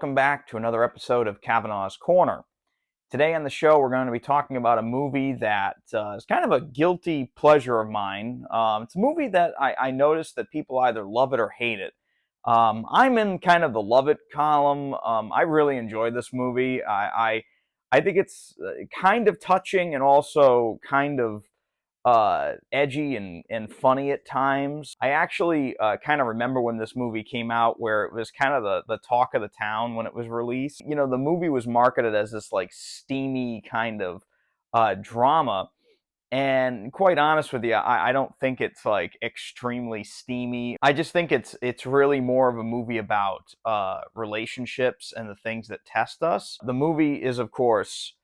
welcome back to another episode of Cavanaugh's Corner. Today on the show, we're going to be talking about a movie that is kind of a guilty pleasure of mine. It's a movie that I noticed that people either love it or hate it. I'm in kind of the love it column. I really enjoy this movie. I think it's kind of touching and also kind of edgy and funny at times. I actually kind of remember when this movie came out, where it was kind of the talk of the town when it was released. You know, the movie was marketed as this like steamy kind of drama. And quite honest with you, I don't think it's like extremely steamy. I just think it's really more of a movie about relationships and the things that test us. The movie is, of course,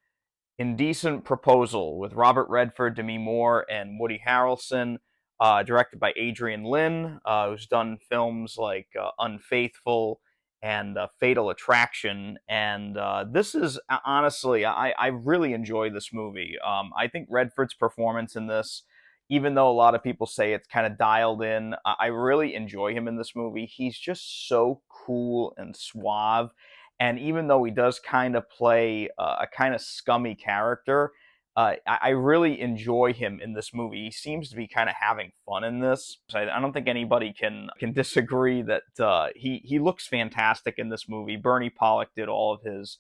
Indecent Proposal with Robert Redford, Demi Moore, and Woody Harrelson, directed by Adrian Lyne, who's done films like Unfaithful and Fatal Attraction. And this is, honestly, I really enjoy this movie. I think Redford's performance in this, even though a lot of people say it's kind of dialed in, I really enjoy him in this movie. He's just so cool and suave. And even though he does kind of play a kind of scummy character, I really enjoy him in this movie. He seems to be kind of having fun in this. So I don't think anybody can disagree that he looks fantastic in this movie. Bernie Pollack did all of his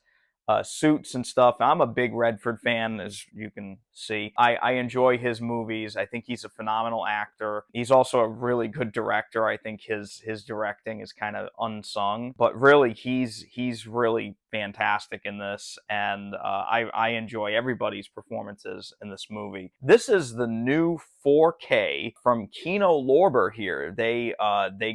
suits and stuff. I'm a big Redford fan, as you can see. I enjoy his movies. I think he's a phenomenal actor. He's also a really good director. I think his directing is kind of unsung, but really he's really fantastic in this, and I enjoy everybody's performances in this movie. This is the new 4K from Kino Lorber here. They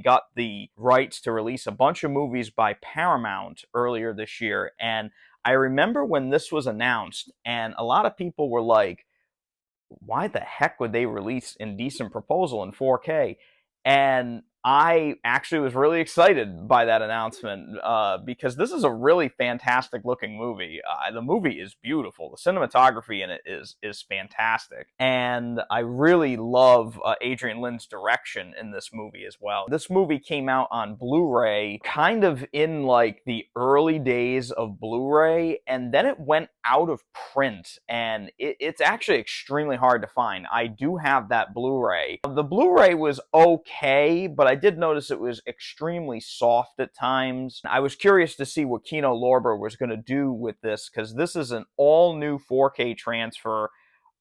got the rights to release a bunch of movies by Paramount earlier this year, and I remember when this was announced, and a lot of people were like, why the heck would they release Indecent Proposal in 4K? And I actually was really excited by that announcement because this is a really fantastic looking movie. The movie is beautiful. The cinematography in it is fantastic. And I really love Adrian Lyne's direction in this movie as well. This movie came out on Blu-ray kind of in like the early days of Blu-ray, and then it went out of print, and it's actually extremely hard to find. I do have that Blu-ray. The Blu-ray was okay, but I did notice it was extremely soft at times. I was curious to see what Kino Lorber was going to do with this, because this is an all-new 4K transfer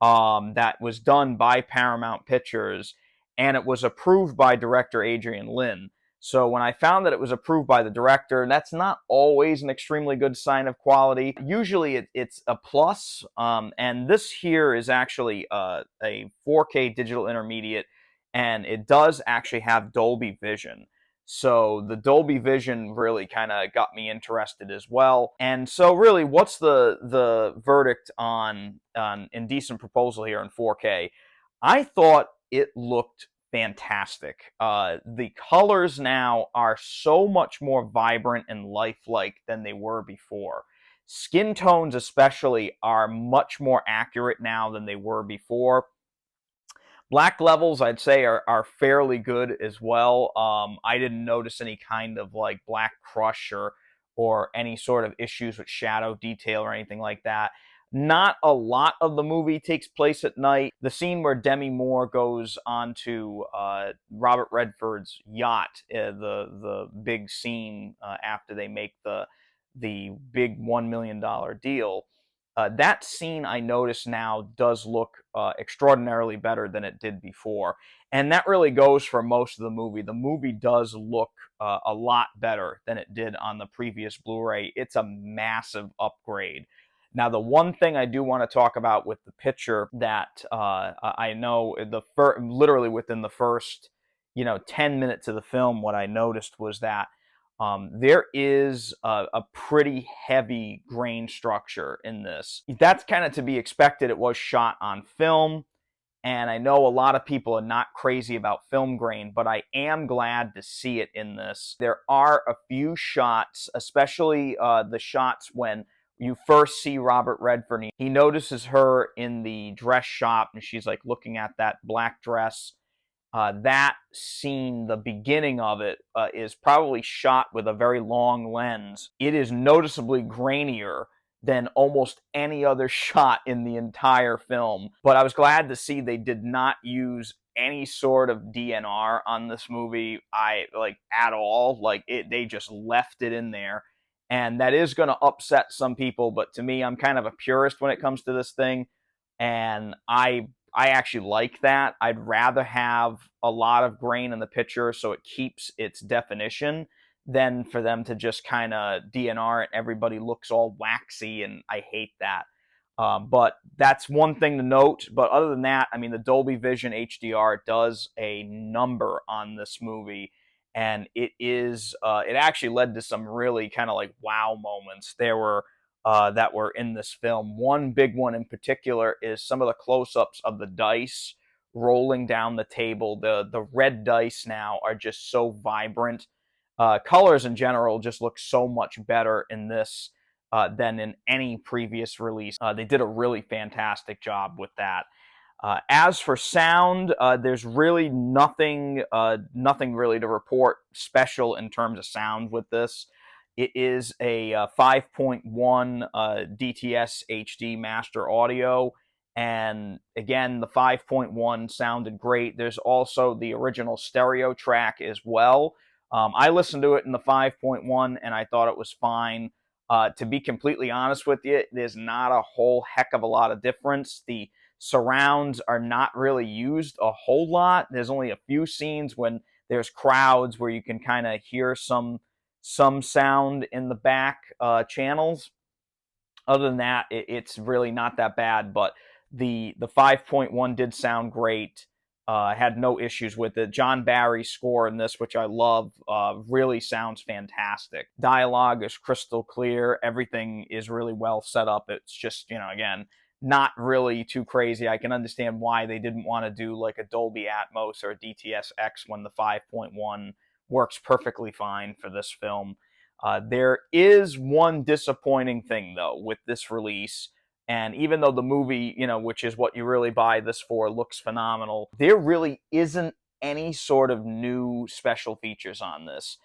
that was done by Paramount Pictures, and it was approved by director Adrian Lyne. So when I found that it was approved by the director, that's not always an extremely good sign of quality. Usually it's a plus, and this here is actually a 4K digital intermediate, and it does actually have Dolby Vision. So the Dolby Vision really kind of got me interested as well. And so really, what's the verdict on Indecent Proposal here in 4K? I thought it looked fantastic. The colors now are so much more vibrant and lifelike than they were before. Skin tones especially are much more accurate now than they were before. Black levels, I'd say, are fairly good as well. I didn't notice any kind of like black crush or any sort of issues with shadow detail or anything like that. Not a lot of the movie takes place at night. The scene where Demi Moore goes onto Robert Redford's yacht, the big scene after they make the big $1 million deal, that scene I notice now does look extraordinarily better than it did before. And that really goes for most of the movie. The movie does look a lot better than it did on the previous Blu-ray. It's a massive upgrade. Now, the one thing I do want to talk about with the picture that I know literally within the first 10 minutes of the film, what I noticed was that there is a pretty heavy grain structure in this. That's kind of to be expected. It was shot on film, and I know a lot of people are not crazy about film grain, but I am glad to see it in this. There are a few shots, especially the shots when you first see Robert Redford. He notices her in the dress shop, and she's like looking at that black dress. That scene, the beginning of it, is probably shot with a very long lens. It is noticeably grainier than almost any other shot in the entire film. But I was glad to see they did not use any sort of DNR on this movie, at all. They just left it in there, and that is going to upset some people. But to me, I'm kind of a purist when it comes to this thing, and I actually like that. I'd rather have a lot of grain in the picture so it keeps its definition than for them to just kind of DNR it. Everybody looks all waxy, and I hate that. But that's one thing to note. But other than that, I mean, the Dolby Vision HDR does a number on this movie, and it actually led to some really kind of like wow moments. There were that were in this film. One big one in particular is some of the close-ups of the dice rolling down the table. The red dice now are just so vibrant. Colors in general just look so much better in this than in any previous release. They did a really fantastic job with that. As for sound, there's really nothing really to report special in terms of sound with this. It is a 5.1 DTS HD master audio, and again, the 5.1 sounded great. There's also the original stereo track as well. I listened to it in the 5.1, and I thought it was fine. To be completely honest with you, there's not a whole heck of a lot of difference. The surrounds are not really used a whole lot. There's only a few scenes when there's crowds where you can kind of hear some sound in the back channels. Other than that, it's really not that bad. But the 5.1 did sound great. Had no issues with it. John Barry's score in this, which I love, really sounds fantastic. Dialogue is crystal clear. Everything is really well set up. It's just, again, not really too crazy. I can understand why they didn't want to do like a Dolby Atmos or a DTS-X when the 5.1 works perfectly fine for this film. There is one disappointing thing, though, with this release. And even though the movie, which is what you really buy this for, looks phenomenal, there really isn't any sort of new special features on this.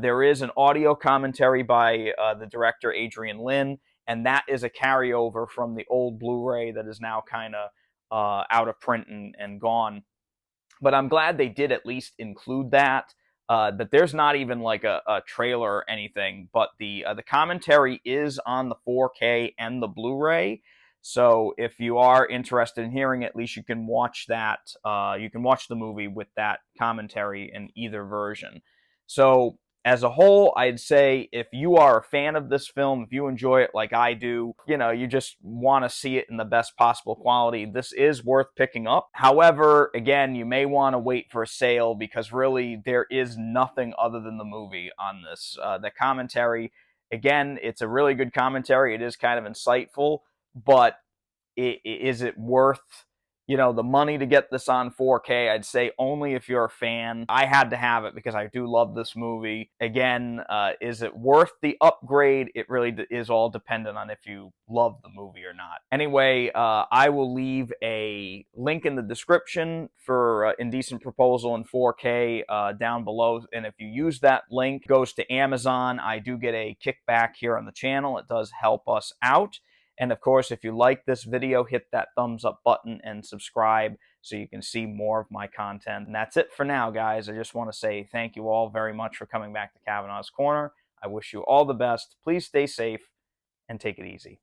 There is an audio commentary by the director, Adrian Lin, and that is a carryover from the old Blu-ray that is now kind of out of print and gone. But I'm glad they did at least include that. That there's not even like a trailer or anything, but the commentary is on the 4K and the Blu-ray. So if you are interested in hearing it, at least you can watch that. You can watch the movie with that commentary in either version. So as a whole, I'd say if you are a fan of this film, if you enjoy it like I do, you just want to see it in the best possible quality, this is worth picking up. However, again, you may want to wait for a sale because really there is nothing other than the movie on this. The commentary, again, it's a really good commentary. It is kind of insightful, but is it worth the money to get this on 4K? I'd say only if you're a fan. I had to have it because I do love this movie. Again, is it worth the upgrade? It really is all dependent on if you love the movie or not. Anyway, I will leave a link in the description for Indecent Proposal in 4K down below. And if you use that link, it goes to Amazon. I do get a kickback here on the channel. It does help us out. And of course, if you like this video, hit that thumbs up button and subscribe so you can see more of my content. And that's it for now, guys. I just want to say thank you all very much for coming back to Cavanaugh's Corner. I wish you all the best. Please stay safe and take it easy.